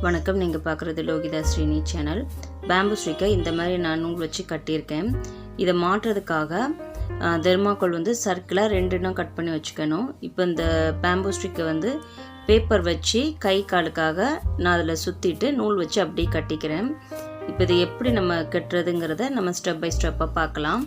வணக்கம். நீங்கள் பார்க்குறது லோகிதா ஸ்ரீனி சேனல். பேம்பு ஸ்டிக்கை இந்த மாதிரி நான் நூல் வச்சு கட்டியிருக்கேன். இதை மாட்டுறதுக்காக தெர்மாக்கோல் சர்க்கிளாக 2 கட் பண்ணி வச்சுக்கணும். இப்போ இந்த பேம்பு ஸ்டிக்கை பேப்பர் வச்சு கை காலுக்காக நான் அதில் சுற்றிட்டு நூல் வச்சு அப்படியே கட்டிக்கிறேன். இப்போ இது எப்படி நம்ம கட்டுறதுங்கிறத நம்ம ஸ்டெப் பை ஸ்டெப்பாக பார்க்கலாம்.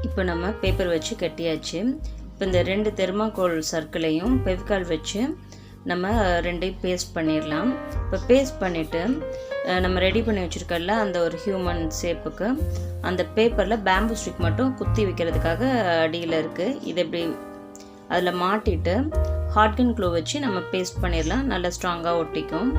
இப்போ நம்ம பேப்பர் வச்சு கட்டியாச்சு. இப்போ இந்த 2 தெர்மாக்கோல் சர்க்கிளையும் ஃபெவிகால் வச்சு நம்ம 2ஐயும் பேஸ்ட் பண்ணிடலாம். இப்போ பேஸ்ட் பண்ணிவிட்டு நம்ம ரெடி பண்ணி வச்சுருக்கல அந்த ஒரு ஹியூமன் ஷேப்புக்கு அந்த பேப்பரில் பேம்பு ஸ்டிக் மட்டும் குத்தி வைக்கிறதுக்காக அடியில் இருக்குது. இதை இப்படி அதில் மாட்டிட்டு ஹாட் க்ளூ வச்சு நம்ம பேஸ்ட் பண்ணிடலாம். நல்லா ஸ்ட்ராங்காக ஒட்டிக்கும்.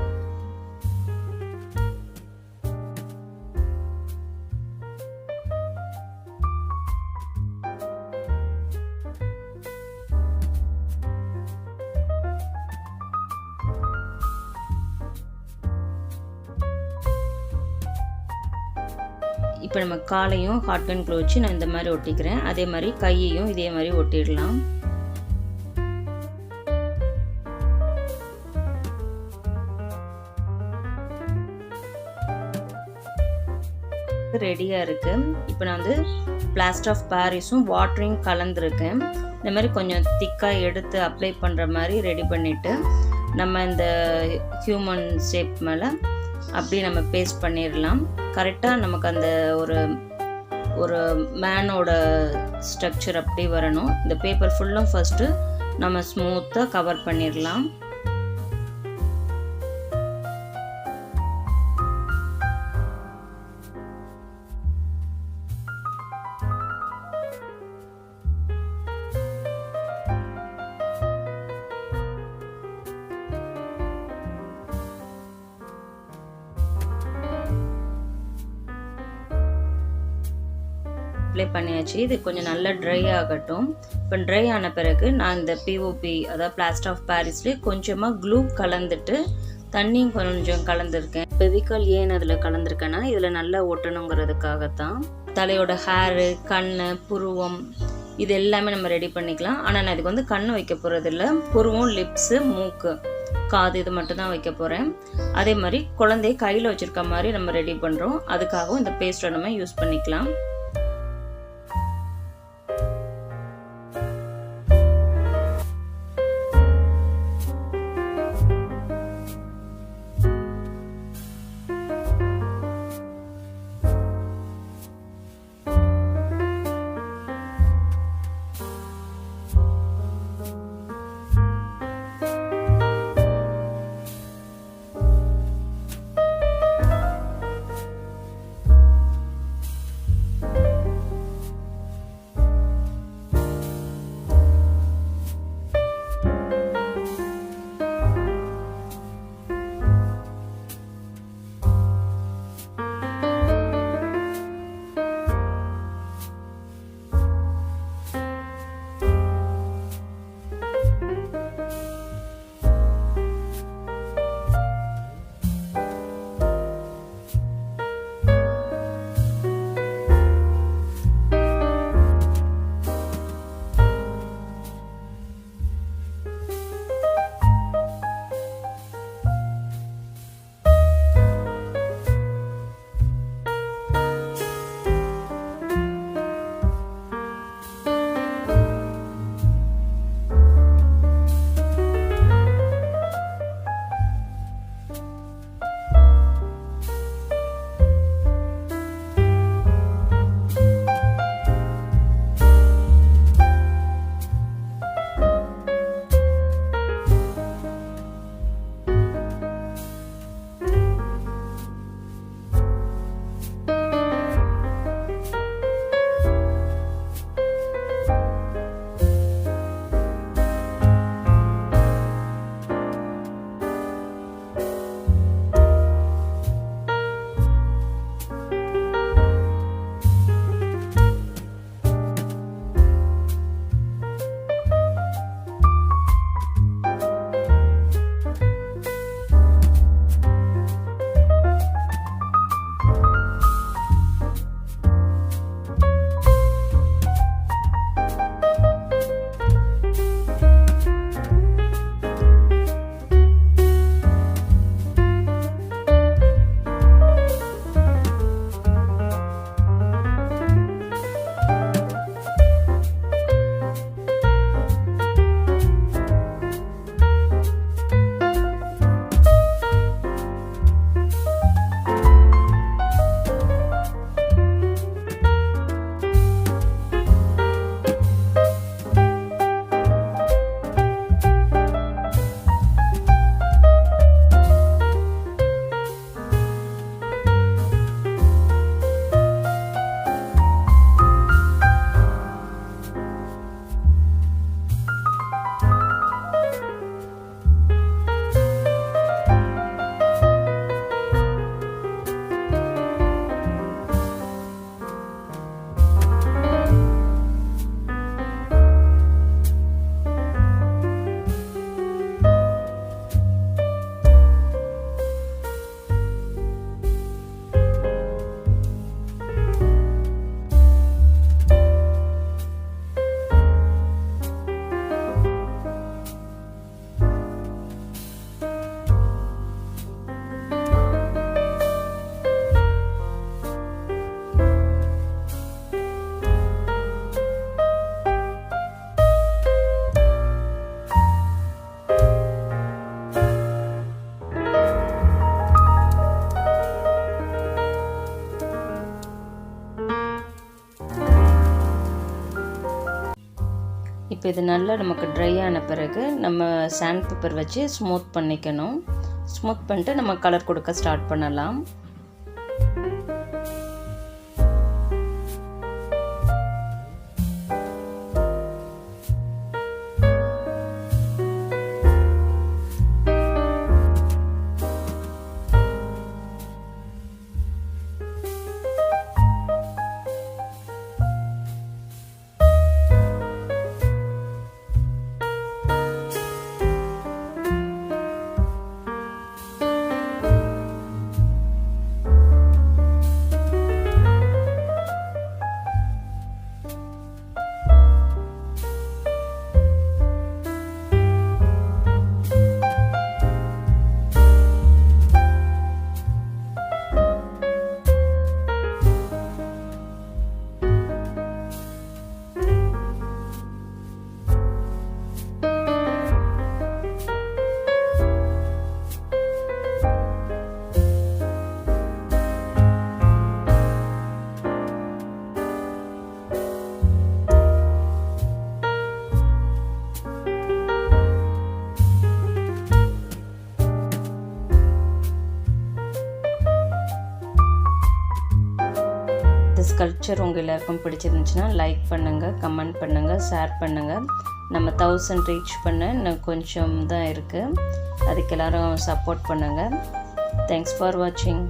இப்போ நம்ம காலையும் ஹாட் க்ளூ வச்சு நான் இந்த மாதிரி ஒட்டிக்கிறேன். அதே மாதிரி கையையும் இதே மாதிரி ஒட்டிடலாம். ரெடியாக இருக்குது. இப்போ நான் பிளாஸ்டர் ஆஃப் பாரிஸும் வாட்டரையும் கலந்துருக்கேன். இந்த மாதிரி கொஞ்சம் திக்காக எடுத்து அப்ளை பண்ணுற மாதிரி ரெடி பண்ணிவிட்டு நம்ம இந்த ஹியூமன் ஷேப் மேலே அப்படியே நம்ம பேஸ்ட் பண்ணிடலாம். கரெக்டாக நமக்கு அந்த ஒரு மேனோட ஸ்ட்ரக்சர் அப்படி வரணும். இந்த பேப்பர் ஃபுல்லும் ஃபஸ்ட்டு நம்ம ஸ்மூத்தாக கவர் பண்ணிடலாம். அப்ளை பண்ணியாச்சு. இது கொஞ்சம் நல்லா ட்ரை ஆகட்டும். இப்போ ட்ரை ஆன பிறகு நான் இந்த பிஓபி அதாவது பிளாஸ்டர் ஆஃப் பாரிஸ்லேயே கொஞ்சமாக க்ளூ கலந்துட்டு தண்ணியும் கொஞ்சம் கலந்துருக்கேன். ஃபெவிகால் ஏன் அதில் கலந்துருக்கேன்னா இதில் நல்லா ஒட்டணுங்கிறதுக்காகத்தான். தலையோட ஹேரு, கண், புருவம் இது எல்லாமே நம்ம ரெடி பண்ணிக்கலாம். ஆனால் நான் இதுக்கு கண் வைக்க போகிறதில்ல. புருவம், லிப்ஸு, மூக்கு, காது இது மட்டும் தான் வைக்க போகிறேன். அதே மாதிரி குழந்தைய கையில் வச்சுருக்க மாதிரி நம்ம ரெடி பண்ணுறோம். அதுக்காகவும் இந்த பேஸ்ட்டை நம்ம யூஸ் பண்ணிக்கலாம். இப்போ இது நல்லா நமக்கு ட்ரை ஆன பிறகு நம்ம சாண்ட் பேப்பர் வச்சு ஸ்மூத் பண்ணிக்கணும். ஸ்மூத் பண்ணிட்டு நம்ம கலர் கொடுக்க ஸ்டார்ட் பண்ணலாம். ஸ்கல்ப்சர் உங்கள் எல்லாருக்கும் பிடிச்சிருந்துச்சுன்னா லைக் பண்ணுங்கள், கமெண்ட் பண்ணுங்கள், ஷேர் பண்ணுங்கள். நம்ம 1000 ரீச் பண்ண இன்னும் கொஞ்சம் தான் இருக்குது. அதுக்கு எல்லோரும் சப்போர்ட் பண்ணுங்கள். தேங்க்ஸ் ஃபார் வாட்சிங்.